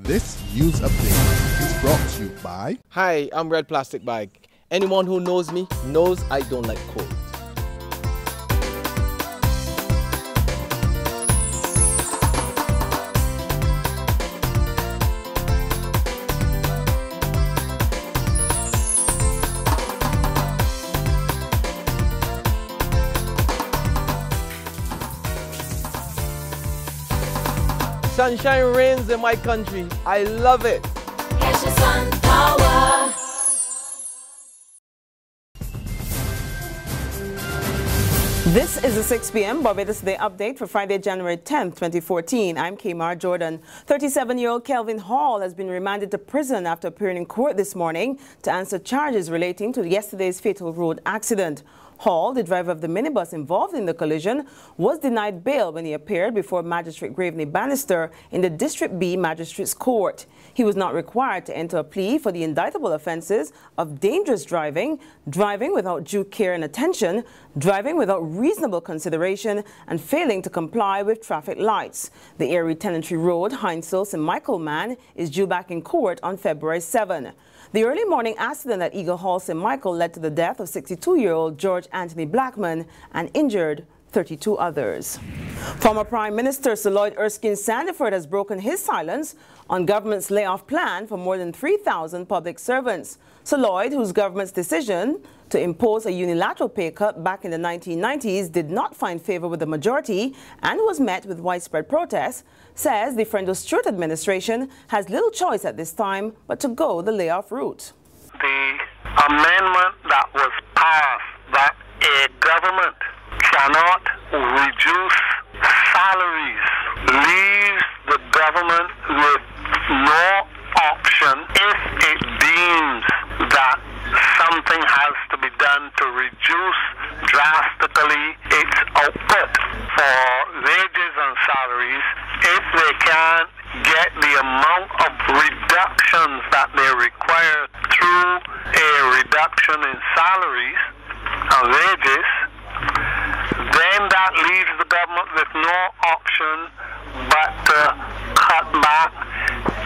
This news update is brought to you by... Hi, I'm Red Plastic Bag. Anyone who knows me knows I don't like cold. Sunshine reigns in my country. I love it. Get your sun power. This is the 6 p.m. Barbados Day update for Friday, January 10th, 2014. I'm Kmar Jordan. 37-year-old Kelvin Hall has been remanded to prison after appearing in court this morning to answer charges relating to yesterday's fatal road accident. Hall, the driver of the minibus involved in the collision, was denied bail when he appeared before Magistrate Graveney Bannister in the District B Magistrates Court. He was not required to enter a plea for the indictable offences of dangerous driving, driving without due care and attention, driving without reasonable consideration, and failing to comply with traffic lights. The Erie Tenantry Road, Hinesville, St. Michael man is due back in court on February 7. The early morning accident at Eagle Hall, St. Michael led to the death of 62-year-old George Anthony Blackman and injured 32 others. Former Prime Minister Sir Lloyd Erskine Sandiford has broken his silence on government's layoff plan for more than 3,000 public servants. Sir Lloyd, whose government's decision to impose a unilateral pay cut back in the 1990s did not find favor with the majority and was met with widespread protests, says the Frendo Stewart administration has little choice at this time but to go the layoff route. The amendment that was passed that a government cannot reduce salaries leaves the government with no option if it deems that something has to be done to reduce drastically its output for wages and salaries. If they can't get the amount of reductions that they require through a reduction in salaries and wages, then that leaves the government with no option but to cut back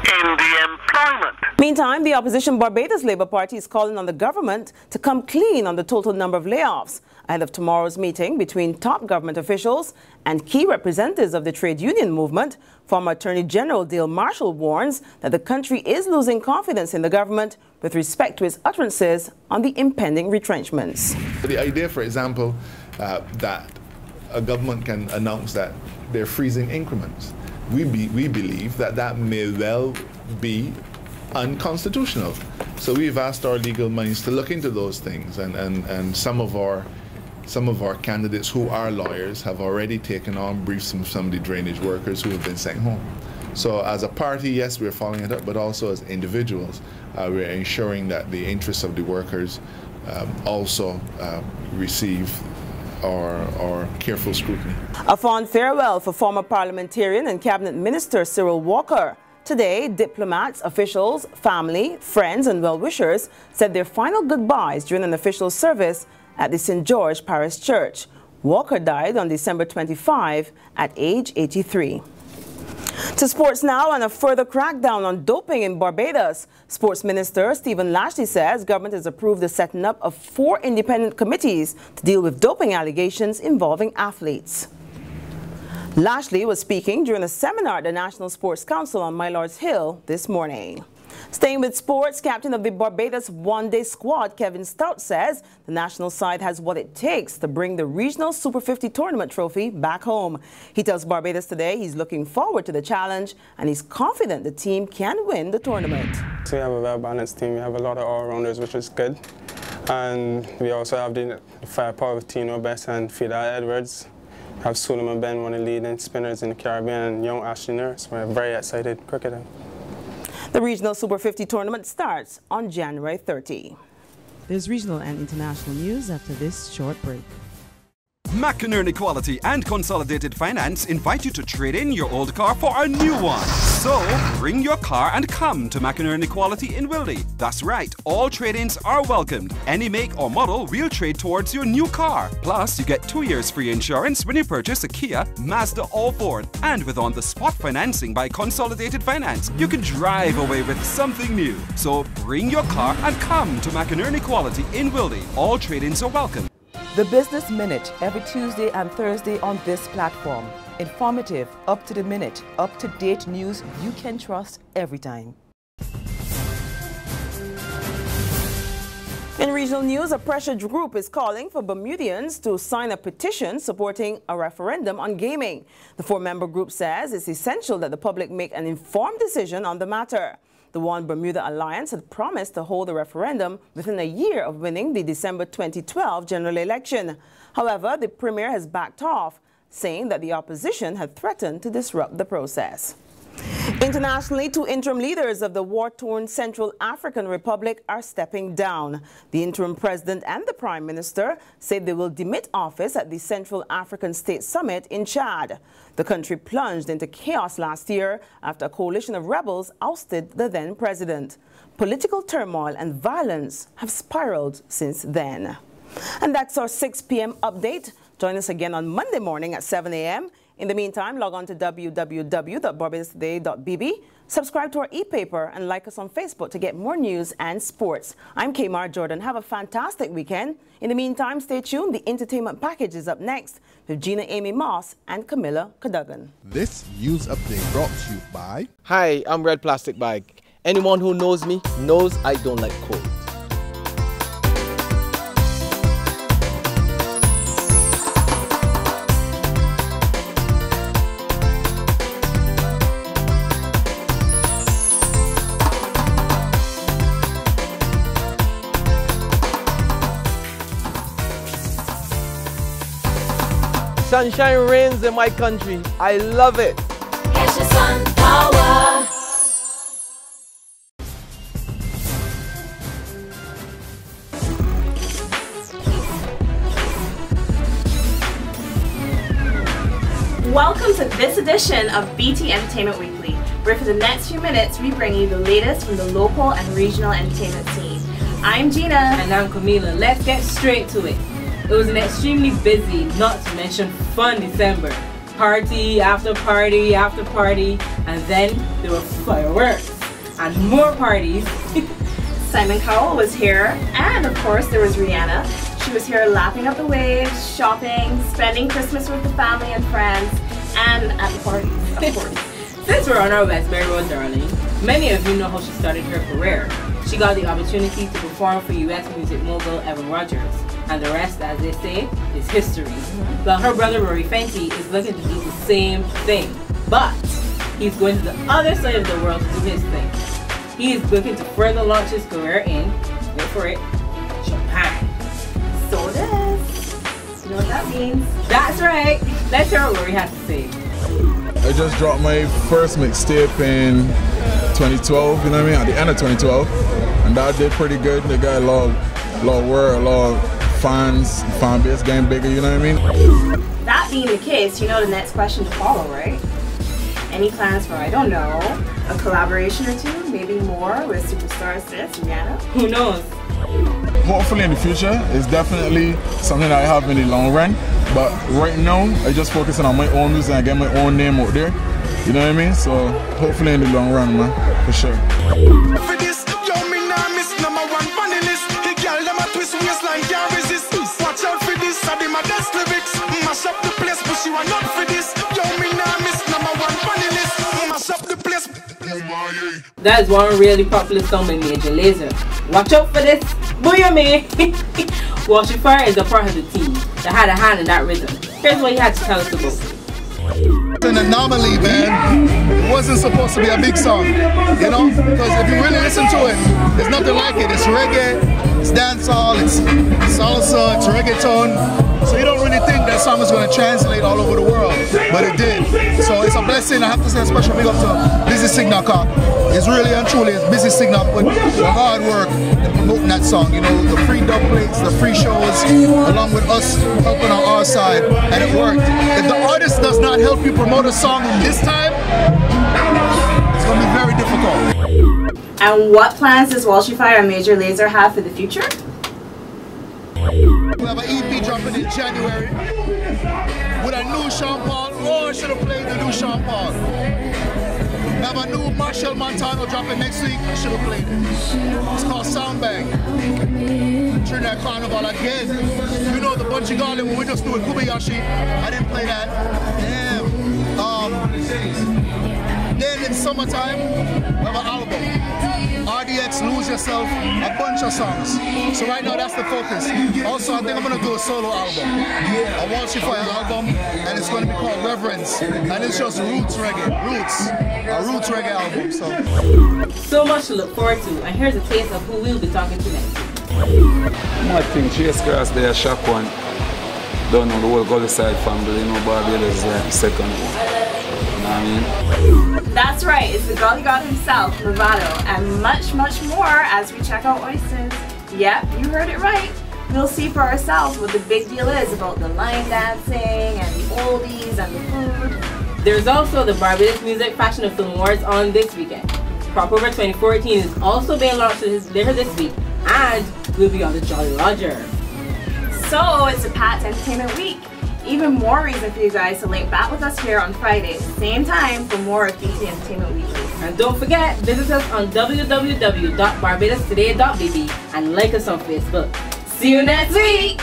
in the employment. Meantime, the opposition Barbados Labour Party is calling on the government to come clean on the total number of layoffs ahead of tomorrow's meeting between top government officials and key representatives of the trade union movement. Former Attorney General Dale Marshall warns that the country is losing confidence in the government with respect to its utterances on the impending retrenchments. The idea, for example, that a government can announce that they're freezing increments, we believe that that may well be unconstitutional. So we've asked our legal minds to look into those things, and some of our candidates who are lawyers have already taken on briefs from some of the drainage workers who have been sent home. So as a party, yes, we're following it up, but also as individuals, we're ensuring that the interests of the workers also receive our careful scrutiny. A fond farewell for former parliamentarian and cabinet minister Cyril Walker. Today, diplomats, officials, family, friends and well-wishers said their final goodbyes during an official service at the St. George Parish Church. Walker died on December 25 at age 83. To sports now, and a further crackdown on doping in Barbados. Sports Minister Stephen Lashley says government has approved the setting up of 4 independent committees to deal with doping allegations involving athletes. Lashley was speaking during a seminar at the National Sports Council on My Lord's Hill this morning. Staying with sports, captain of the Barbados one-day squad, Kevin Stout, says the national side has what it takes to bring the regional Super 50 tournament trophy back home. He tells Barbados Today he's looking forward to the challenge and he's confident the team can win the tournament. So we have a well-balanced team. We have a lot of all-rounders, which is good. And we also have the firepower of Tino Best and Fida Edwards. We have Suleiman Ben, one of the leading spinners in the Caribbean, and young Ashley Nurse. We're very excited cricketer. The regional Super 50 tournament starts on January 30. There's regional and international news after this short break. McInerney Quality and Consolidated Finance invite you to trade in your old car for a new one. So, bring your car and come to McInerney Quality in Wildy. That's right, all trade-ins are welcomed. Any make or model we'll trade towards your new car. Plus, you get 2 years free insurance when you purchase a Kia, Mazda or Ford. And with on-the-spot financing by Consolidated Finance, you can drive away with something new. So, bring your car and come to McInerney Quality in Wildy. All trade-ins are welcome. The Business Minute every Tuesday and Thursday on this platform. Informative, up to the minute, up-to-date news you can trust every time. In regional news, a pressure group is calling for Bermudians to sign a petition supporting a referendum on gaming. The 4-member group says it's essential that the public make an informed decision on the matter. The One Bermuda Alliance had promised to hold a referendum within a year of winning the December 2012 general election. However, the Premier has backed off, saying that the opposition had threatened to disrupt the process. Internationally, 2 interim leaders of the war-torn Central African Republic are stepping down. The interim president and the prime minister said they will demit office at the Central African State Summit in Chad. The country plunged into chaos last year after a coalition of rebels ousted the then president. Political turmoil and violence have spiraled since then. And that's our 6 p.m. update. Join us again on Monday morning at 7 a.m. In the meantime, log on to www.barbadostoday.bb, subscribe to our e-paper, and like us on Facebook to get more news and sports. I'm Kamar Jordan. Have a fantastic weekend. In the meantime, stay tuned. The entertainment package is up next with Gina Amy Moss and Camilla Cadogan. This news update brought to you by... Hi, I'm Red Plastic Bag. Anyone who knows me knows I don't like cold. Sunshine reigns in my country. I love it. Catch the sun power. Welcome to this edition of BT Entertainment Weekly, where for the next few minutes we bring you the latest from the local and regional entertainment scene. I'm Gina. And I'm Camila. Let's get straight to it. It was an extremely busy, not to mention fun December. Party after party after party, and then there were fireworks and more parties. Simon Cowell was here, and of course there was Rihanna. She was here lapping up the waves, shopping, spending Christmas with the family and friends, and at the parties, of course. Since we're on our Westbury Road, darling, many of you know how she started her career. She got the opportunity to perform for US music mogul Evan Rogers. And the rest, as they say, is history. Well, her brother Rory Fenty is looking to do the same thing, but he's going to the other side of the world to do his thing. He is looking to further launch his career in, wait for it, Japan. So this, you know what that means? That's right. Let's hear what Rory has to say. I just dropped my first mixtape in 2012, you know what I mean, at the end of 2012, and that did pretty good. They got a lot of word, a lot of fans, fan base getting bigger, you know what I mean? That being the case, you know the next question to follow, right? Any plans for, I don't know, a collaboration or two, maybe more with superstar sis Rihanna? Who knows? Hopefully in the future, it's definitely something that I have in the long run, but right now, I just focusing on my own music and get my own name out there, you know what I mean? So hopefully in the long run, man, for sure. Watch out for this, I did my best lyrics. Mash up the place, but you are not for this. Yo, me nah miss #1 funny list. Mash up the place. That is one really popular song by Major Lazer. Watch out for this, booyah me. Washifar is a part of the team that had a hand in that rhythm. Here's what he had to tell us about it. It's an anomaly, man. It wasn't supposed to be a big song, you know? Because if you really listen to it, there's nothing like it. It's reggae, it's dancehall, it's salsa, it's reggaeton. So you don't really think that song is going to translate all over the world, but it did. So it's a blessing. I have to say a special big up to Busy Signal. It's really and truly it's Busy Signal with the hard work in promoting that song. You know, the free dub plates, the free shows, along with us helping on our side, and it worked. If the artist does not help you promote a song in this time, And what plans does Walshy Fire and Major Lazer have for the future? We have an EP dropping in January with a new Sean Paul. Oh, I should have played the new Sean Paul. We have a new Marshall Montano dropping next week. I should have played it. It's called Soundbang. Trinidad Carnival again. You know the Bunchy Garland when we just do it Kubayashi. I didn't play that. Damn. Then in summertime, we have an album. RDX, Lose Yourself, a bunch of songs. So right now that's the focus. Also, I think I'm gonna do a solo album. A Walshy Fire album, and it's gonna be called Reverence. And it's just roots reggae, a roots reggae album. So much to look forward to, and here's a taste of who we'll be talking to next. I think Chase Grass there, shock one. Don't know the whole Gully side family, you know Barbados is like the second one. You know what I mean? That's right, it's the Gully God himself, Bravado, and much, much more as we check out oysters. Yep, you heard it right. We'll see for ourselves what the big deal is about the line dancing and the oldies and the food. There's also the Barbados Music Fashion and Film Awards on this weekend. Crossover 2014 is also being launched later this week, and we'll be on the Jolly Roger. So it's a Pat's Entertainment Week. Even more reason for you guys to link back with us here on Friday, same time, for more of BT Entertainment Weekly. And don't forget, visit us on www.barbadostoday.bb and like us on Facebook. See you next week!